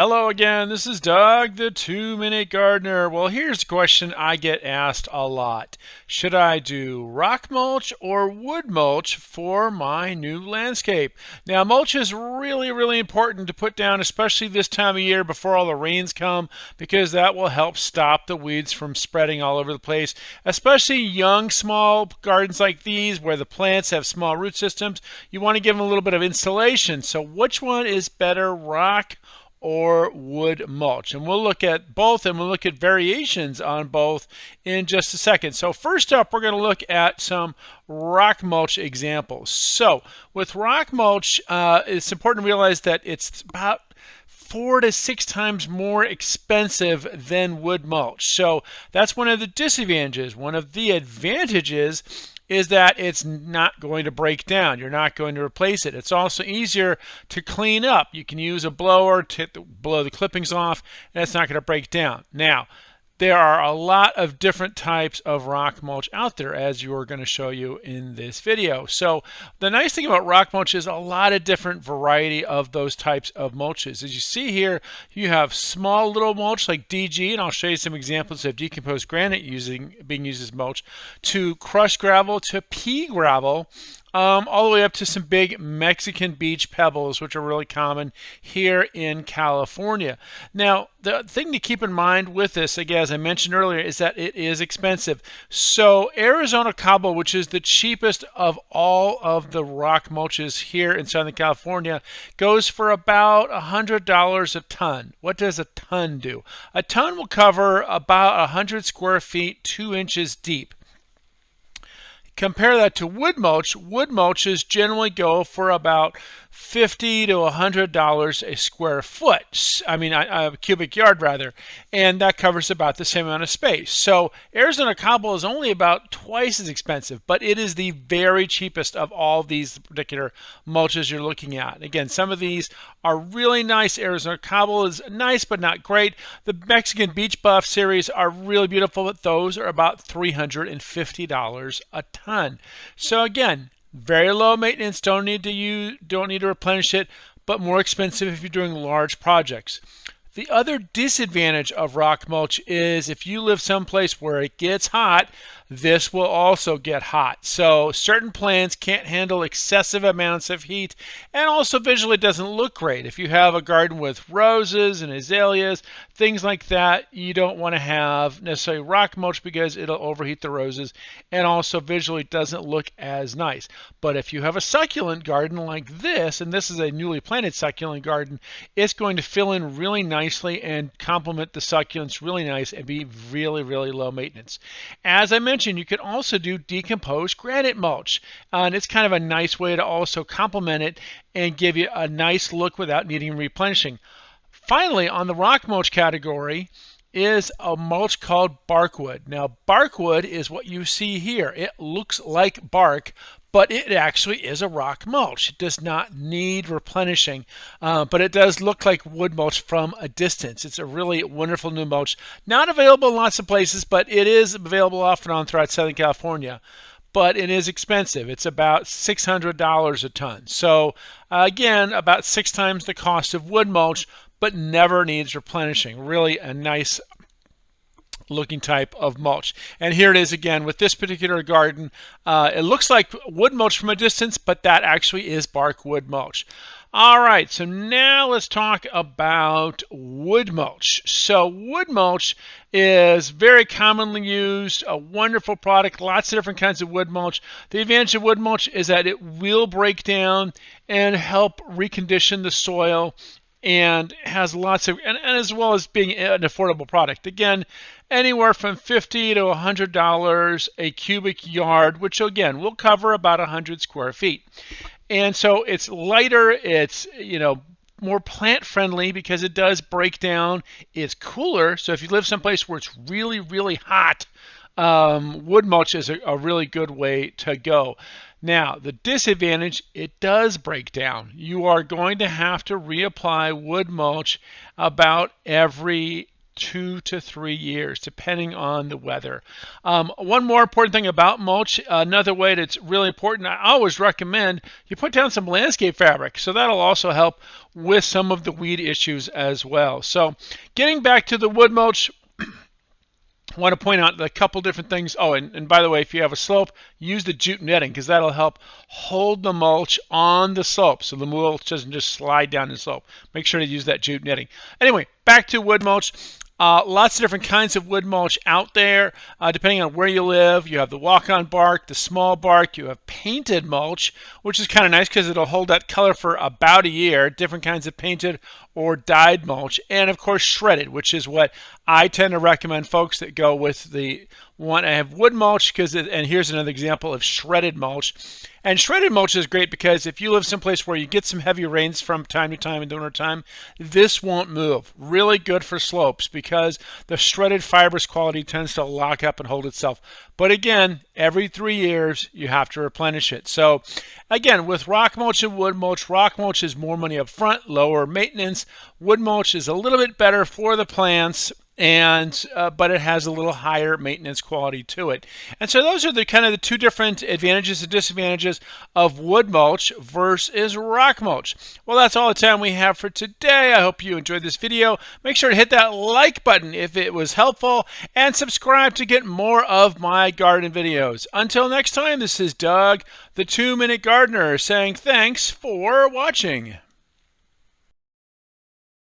Hello again, this is Doug, the 2-Minute Gardener. Well, here's a question I get asked a lot. Should I do rock mulch or wood mulch for my new landscape? Now, mulch is really important to put down, especially this time of year before all the rains come, because that will help stop the weeds from spreading all over the place, especially young, small gardens like these where the plants have small root systems. You want to give them a little bit of insulation. So which one is better, rock or wood mulch? And we'll look at both, and we'll look at variations on both in just a second. So first up, we're going to look at some rock mulch examples. So with rock mulch, it's important to realize that it's about 4 to 6 times more expensive than wood mulch. So that's one of the disadvantages. One of the advantages is that it's not going to break down. You're not going to replace it. It's also easier to clean up. You can use a blower to blow the clippings off, and it's not going to break down. Now, there are a lot of different types of rock mulch out there, as you're going to show you in this video. So the nice thing about rock mulch is a lot of different variety of those types of mulches. As you see here, you have small little mulch like DG, and I'll show you some examples of decomposed granite being used as mulch, to crushed gravel, to pea gravel, all the way up to some big Mexican beach pebbles, which are really common here in California. Now, the thing to keep in mind with this, again, as I mentioned earlier, is that it is expensive. So Arizona cobble, which is the cheapest of all of the rock mulches here in Southern California, goes for about $100 a ton. What does a ton do? A ton will cover about 100 square feet, 2 inches deep. Compare that to wood mulch. Wood mulches generally go for about $50 to $100 a square foot. I mean, a cubic yard rather, and that covers about the same amount of space. So Arizona cobble is only about twice as expensive, but it is the very cheapest of all these particular mulches you're looking at. Again, some of these are really nice. Arizona cobble is nice, but not great. The Mexican Beach Buff series are really beautiful, but those are about $350 a ton. So again, very low maintenance, don't need to replenish it, but more expensive if you're doing large projects. The other disadvantage of rock mulch is if you live someplace where it gets hot, this will also get hot. So certain plants can't handle excessive amounts of heat, and also visually it doesn't look great. If you have a garden with roses and azaleas, things like that, you don't want to have necessarily rock mulch because it'll overheat the roses, and also visually it doesn't look as nice. But if you have a succulent garden like this, and this is a newly planted succulent garden, it's going to fill in really nicely and complement the succulents really nice and be really low maintenance. As I mentioned, you can also do decomposed granite mulch, and it's kind of a nice way to also complement it and give you a nice look without needing replenishing. Finally, on the rock mulch category is a mulch called barkwood. Now, barkwood is what you see here. It looks like bark, but it actually is a rock mulch. It does not need replenishing, but it does look like wood mulch from a distance. It's a really wonderful new mulch. Not available in lots of places, but it is available off and on throughout Southern California. But it is expensive. It's about $600 a ton. So again, about 6 times the cost of wood mulch, but never needs replenishing. Really a nice looking type of mulch. And here it is again with this particular garden. It looks like wood mulch from a distance, but that actually is bark wood mulch. All right, so now let's talk about wood mulch. So wood mulch is very commonly used, a wonderful product, lots of different kinds of wood mulch. The advantage of wood mulch is that it will break down and help recondition the soil, and has lots of, and as well as being an affordable product. Again, anywhere from $50 to $100 a cubic yard, which again will cover about 100 square feet. And so it's lighter, it's more plant friendly because it does break down. It's cooler, so if you live someplace where it's really hot, wood mulch is a really good way to go. Now, the disadvantage, it does break down. You are going to have to reapply wood mulch about every 2 to 3 years, depending on the weather. One more important thing about mulch, another way that's really important, I always recommend you put down some landscape fabric. So that'll also help with some of the weed issues as well. So getting back to the wood mulch, I want to point out a couple different things. Oh, and by the way, if you have a slope, use the jute netting because that'll help hold the mulch on the slope so the mulch doesn't just slide down the slope. Make sure to use that jute netting. Anyway, back to wood mulch. Lots of different kinds of wood mulch out there, depending on where you live. You have the walk-on bark, the small bark. You have painted mulch, which is kind of nice because it'll hold that color for about a year. Different kinds of painted or dyed mulch, and of course shredded, which is what I tend to recommend folks that go with the one. I have wood mulch and here's another example of shredded mulch. And shredded mulch is great because if you live someplace where you get some heavy rains from time to time in the winter time, this won't move. Really good for slopes because the shredded fibrous quality tends to lock up and hold itself. But again, every 3 years, you have to replenish it. So again, with rock mulch and wood mulch, rock mulch is more money up front, lower maintenance. Wood mulch is a little bit better for the plants, and but it has a little higher maintenance quality to it. And so those are the kind of the two different advantages and disadvantages of wood mulch versus rock mulch. Well, that's all the time we have for today. I hope you enjoyed this video. Make sure to hit that like button if it was helpful and subscribe to get more of my garden videos. Until next time, this is Doug, the 2-Minute Gardener, saying thanks for watching.